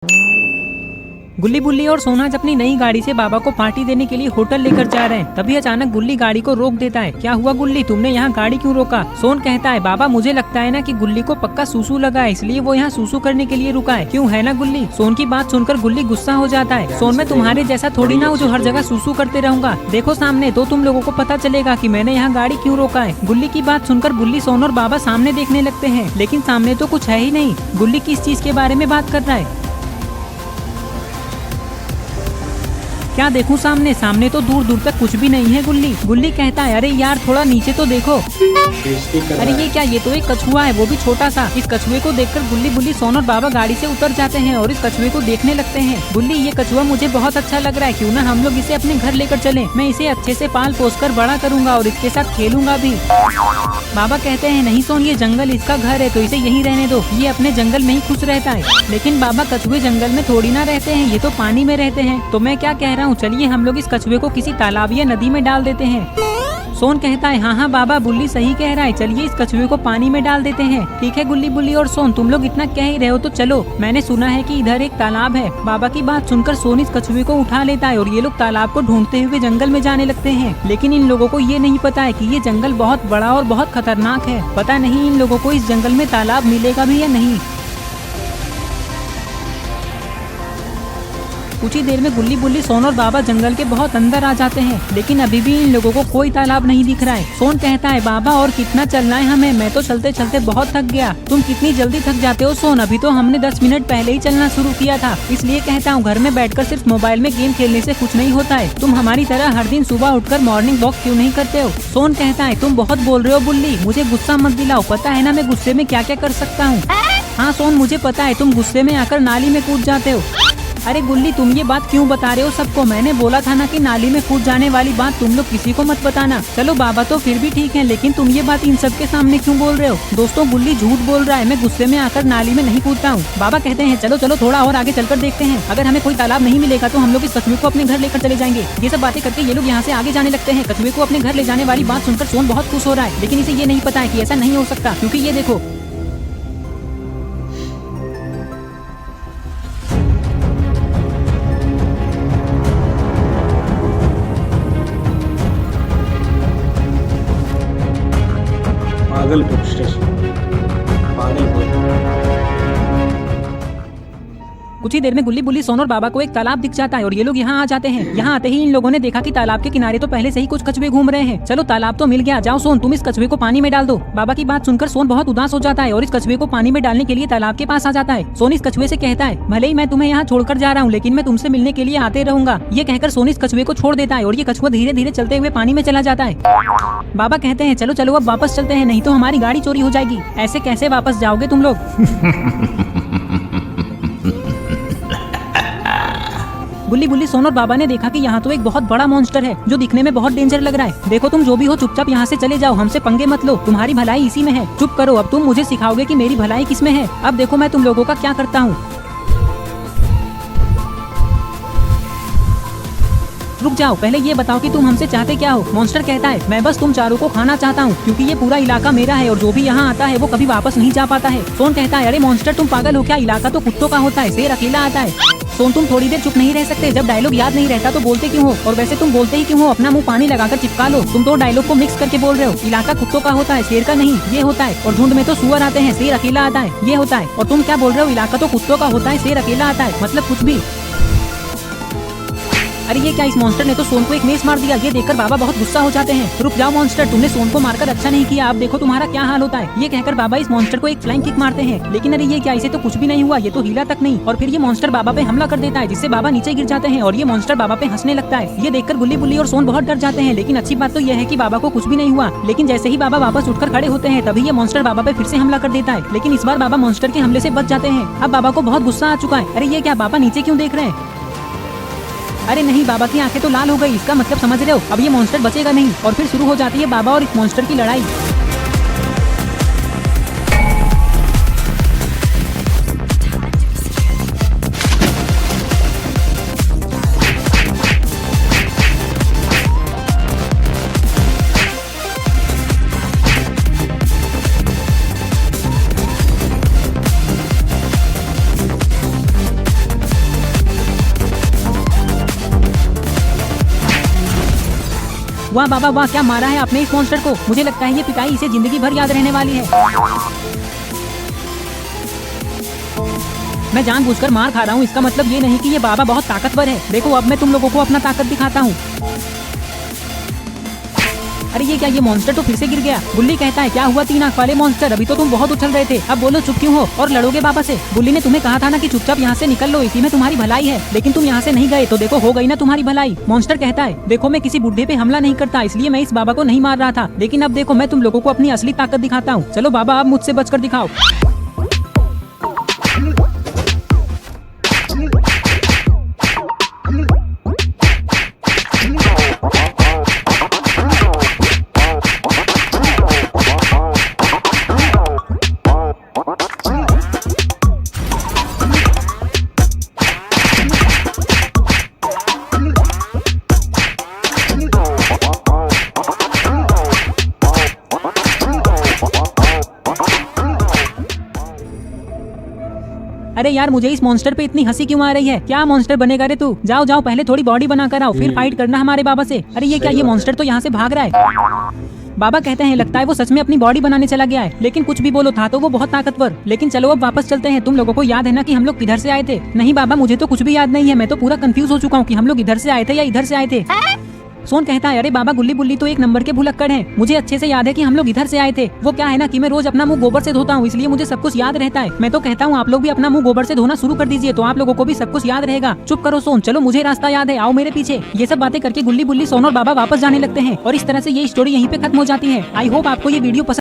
गुल्ली बुल्ली और सोनाज अपनी नई गाड़ी से बाबा को पार्टी देने के लिए होटल लेकर जा रहे हैं। तभी अचानक गुल्ली गाड़ी को रोक देता है। क्या हुआ गुल्ली, तुमने यहाँ गाड़ी क्यों रोका? सोन कहता है बाबा मुझे लगता है ना कि गुल्ली को पक्का सूसू लगा है, इसलिए वो यहाँ सूसू करने के लिए रुका है। क्यों है ना गुल्ली? सोन की बात सुनकर गुल्ली गुस्सा हो जाता है। सोन मैं तुम्हारे जैसा थोड़ी ना हूँ जो हर जगह सूसू करते रहूंगा। देखो सामने तो तुम लोगों को पता चलेगा कि मैंने यहाँ गाड़ी क्यों रोका है। गुल्ली की बात सुनकर बुल्ली, सोन और बाबा सामने देखने लगते हैं, लेकिन सामने तो कुछ है ही नहीं। गुल्ली किस चीज के बारे में बात कर रहा है? क्या देखूं सामने? सामने तो दूर दूर तक कुछ भी नहीं है। गुल्ली कहता है अरे यार थोड़ा नीचे तो देखो। अरे ये क्या, ये तो एक कछुआ है, वो भी छोटा सा। इस कछुए को देखकर गुल्ली बुल्ली, सोन और बाबा गाड़ी से उतर जाते हैं और इस कछुए को देखने लगते हैं। गुल्ली ये कछुआ मुझे बहुत अच्छा लग रहा है, क्यों ना हम लोग इसे अपने घर लेकर चलें। मैं इसे अच्छे से पाल पोस कर बड़ा करूंगा और इसके साथ खेलूंगा भी। बाबा कहते हैं नहीं सोन, ये जंगल इसका घर है तो इसे यहीं रहने दो, ये अपने जंगल में ही खुश रहता है। लेकिन बाबा कछुए जंगल में थोड़ी ना रहते हैं, ये तो पानी में रहते हैं। तो मैं क्या कह रहा हूँ, चलिए हम लोग इस कछुए को किसी तालाब या नदी में डाल देते हैं। सोन कहता है हाँ बाबा, बुल्ली सही कह रहा है, चलिए इस कछुए को पानी में डाल देते हैं। ठीक है गुल्ली बुल्ली और सोन, तुम लोग इतना कह ही रहे हो तो चलो। मैंने सुना है कि इधर एक तालाब है। बाबा की बात सुनकर सोन इस कछुए को उठा लेता है और ये लोग तालाब को ढूंढते हुए जंगल में जाने लगते हैं। लेकिन इन लोगों को ये नहीं पता है कि ये जंगल बहुत बड़ा और बहुत खतरनाक है। पता नहीं इन लोगों को इस जंगल में तालाब मिलेगा भी या नहीं। कुछ ही देर में गुल्ली बुल्ली, सोन और बाबा जंगल के बहुत अंदर आ जाते हैं, लेकिन अभी भी इन लोगों को कोई तालाब नहीं दिख रहा है। सोन कहता है बाबा और कितना चलना है हमें, मैं तो चलते चलते बहुत थक गया। तुम कितनी जल्दी थक जाते हो सोन, अभी तो हमने 10 मिनट पहले ही चलना शुरू किया था। इसलिए कहता हूँ घर में बैठकर सिर्फ मोबाइल में गेम खेलने से कुछ नहीं होता है। तुम हमारी तरह हर दिन सुबह उठकर मॉर्निंग वॉक क्यों नहीं करते हो? सोन कहता है तुम बहुत बोल रहे हो बुल्ली, मुझे गुस्सा मत दिलाओ, पता है ना मैं गुस्से में क्या क्या कर सकता हूँ। हाँ सोन मुझे पता है, तुम गुस्से में आकर नाली में कूद जाते हो। अरे गुल्ली तुम ये बात क्यों बता रहे हो सबको? मैंने बोला था ना कि नाली में कूद जाने वाली बात तुम लोग किसी को मत बताना। चलो बाबा तो फिर भी ठीक है, लेकिन तुम ये बात इन सब के सामने क्यों बोल रहे हो? दोस्तों गुल्ली झूठ बोल रहा है, मैं गुस्से में आकर नाली में नहीं कूदता हूँ। बाबा कहते हैं चलो चलो थोड़ा और आगे चलकर देखते हैं, अगर हमें कोई तालाब नहीं मिलेगा तो हम लोग इस कछुए को अपने घर लेकर चले जाएंगे। ये सब बातें करके ये लोग यहाँ से आगे जाने लगते हैं। कछुए को अपने घर ले जाने वाली बात सुनकर सोन बहुत खुश हो रहा है, लेकिन इसे ये नहीं पता है कि ऐसा नहीं हो सकता, क्योंकि ये देखो भागलपुर स्टेशन पानीपुर। कुछ ही देर में गुल्ली बुल्ली, सोन और बाबा को एक तालाब दिख जाता है और ये लोग यहाँ आ जाते हैं। यहाँ आते ही इन लोगों ने देखा कि तालाब के किनारे तो पहले से ही कुछ कछुए घूम रहे हैं। चलो तालाब तो मिल गया, जाओ सोन तुम इस कछुए को पानी में डाल दो। बाबा की बात सुनकर सोन बहुत उदास हो जाता है और इस कछुए को पानी में डालने के लिए तालाब के पास आ जाता है। सोन इस कछुए से कहता है भले ही मैं तुम्हें यहाँ छोड़कर जा रहा हूँ, लेकिन मैं तुमसे मिलने के लिए आते रहूंगा। ये कहकर सोन इस कछुए को छोड़ देता है और ये कछुआ धीरे धीरे चलते हुए पानी में चला जाता है। बाबा कहते हैं चलो चलो अब वापस चलते हैं, नहीं तो हमारी गाड़ी चोरी हो जाएगी। ऐसे कैसे वापस जाओगे तुम लोग? गुल्ली बुल्ली, सोन और बाबा ने देखा कि यहाँ तो एक बहुत बड़ा मॉन्स्टर है जो दिखने में बहुत डेंजर लग रहा है। देखो तुम जो भी हो चुपचाप यहाँ से चले जाओ, हमसे पंगे मत लो, तुम्हारी भलाई इसी में है। चुप करो, अब तुम मुझे सिखाओगे कि मेरी भलाई किसमें है। अब देखो मैं तुम लोगों का क्या करता हूँ। रुक जाओ, पहले ये बताओ कि तुम हमसे चाहते क्या हो? मॉन्स्टर कहता है मैं बस तुम चारों को खाना चाहता हूँ, क्योंकि ये पूरा इलाका मेरा है और जो भी यहाँ आता है वो कभी वापस नहीं जा पाता है। सोन कहता है अरे मॉन्स्टर तुम पागल हो क्या, इलाका तो कुत्तों का होता है, शेर अकेला आता है। सोन तुम थोड़ी देर चुप नहीं रह सकते? जब डायलॉग याद नहीं रहता तो बोलते क्यों हो? और वैसे तुम बोलते ही क्यों हो? अपना मुंह पानी लगाकर चिपका लो, तुम तो डायलॉग को मिक्स करके बोल रहे हो। इलाका कुत्तों का होता है, शेर का नहीं, ये होता है। और झुंड में तो सुअर आते हैं, शेर अकेला आता है, ये होता है। और तुम क्या बोल रहे हो? इलाका तो कुत्तों का होता है, शेर अकेला आता है, मतलब कुछ भी। अरे ये क्या, इस मॉन्स्टर ने तो सोन को एक मेस मार दिया। ये देखकर बाबा बहुत गुस्सा हो जाते हैं। रुक जाओ मॉन्स्टर, तुमने सोन को मारकर अच्छा नहीं किया, अब देखो तुम्हारा क्या हाल होता है। ये कहकर बाबा इस मॉन्स्टर को एक फ्लाइंग किक मारते हैं, लेकिन अरे ये क्या, इसे तो कुछ भी नहीं हुआ, ये तो हिला तक नहीं। और फिर ये मॉन्स्टर बाबा पे हमला कर देता है, जिससे बाबा नीचे गिर जाते हैं और ये मॉन्स्टर बाबा पे हंसने लगता है। ये देखकर गुल्ली बुल्ली और सोन बहुत डर जाते हैं, लेकिन अच्छी बात तो यह है कि बाबा को कुछ भी नहीं हुआ। लेकिन जैसे ही बाबा वापस उठकर खड़े होते हैं तभी ये मॉन्स्टर बाबा पे फिर से हमला कर देता है, लेकिन इस बार बाबा मॉन्स्टर के हमले से बच जाते हैं। अब बाबा को बहुत गुस्सा आ चुका है। अरे ये क्या, बाबा नीचे क्यों देख रहे हैं? अरे नहीं, बाबा की आंखें तो लाल हो गई, इसका मतलब समझ रहे हो, अब ये मॉन्स्टर बचेगा नहीं। और फिर शुरू हो जाती है बाबा और इस मॉन्स्टर की लड़ाई। वाह बाबा वाह, क्या मारा है आपने इस मॉन्स्टर को। मुझे लगता है ये पिटाई इसे जिंदगी भर याद रहने वाली है। मैं जानबूझकर मार खा रहा हूँ, इसका मतलब ये नहीं कि ये बाबा बहुत ताकतवर है। देखो अब मैं तुम लोगों को अपना ताकत दिखाता हूँ। अरे ये क्या, ये मॉन्स्टर तो फिर से गिर गया। गुल्ली कहता है क्या हुआ तीन आंख वाले मॉन्स्टर, अभी तो तुम बहुत उछल रहे थे, अब बोलो चुप क्यों हो और लड़ोगे बाबा से। गुल्ली ने तुम्हें कहा था ना कि चुपचाप यहाँ से निकल लो, इसी में तुम्हारी भलाई है, लेकिन तुम यहाँ से नहीं गए तो देखो हो गई ना तुम्हारी भलाई। मॉन्स्टर कहता है देखो मैं किसी बुढ़े पे हमला नहीं करता, इसलिए मैं इस बाबा को नहीं मार रहा था, लेकिन अब देखो मैं तुम लोगों को अपनी असली ताकत दिखाता हूँ। चलो बाबा अब मुझसे बचकर दिखाओ। अरे यार मुझे इस मॉन्स्टर पे इतनी हंसी क्यों आ रही है, क्या मॉन्स्टर बनेगा रे तू। जाओ जाओ पहले थोड़ी बॉडी बना कर आओ, फिर फाइट करना हमारे बाबा से। अरे ये क्या, ये मॉन्स्टर तो यहाँ से भाग रहा है। बाबा कहते हैं लगता है वो सच में अपनी बॉडी बनाने चला गया है, लेकिन कुछ भी बोलो था तो वो बहुत ताकतवर। लेकिन चलो अब वापस चलते हैं। तुम लोगों को याद है ना कि हम लोग किधर से आए थे। नहीं बाबा मुझे तो कुछ भी याद नहीं है, मैं तो पूरा कंफ्यूज हो चुका हूँ कि हम लोग इधर से आए थे या इधर से आए थे। सोन कहता है अरे बाबा गुल्ली बुल्ली तो एक नंबर के भुलक्कड़ हैं, मुझे अच्छे से याद है कि हम लोग इधर से आए थे। वो क्या है ना कि मैं रोज अपना मुंह गोबर से धोता हूँ, इसलिए मुझे सब कुछ याद रहता है। मैं तो कहता हूँ आप लोग भी अपना मुंह गोबर से धोना शुरू कर दीजिए, तो आप लोगों को भी सब कुछ याद रहेगा। चुप करो सोन, चलो मुझे रास्ता याद है, आओ मेरे पीछे। ये सब बातें करके गुल्ली बुल्ली सोन और बाबा वापस जाने लगते हैं और इस तरह से ये स्टोरी यहीं पे खत्म हो जाती है। आई होप आपको ये वीडियो पसंद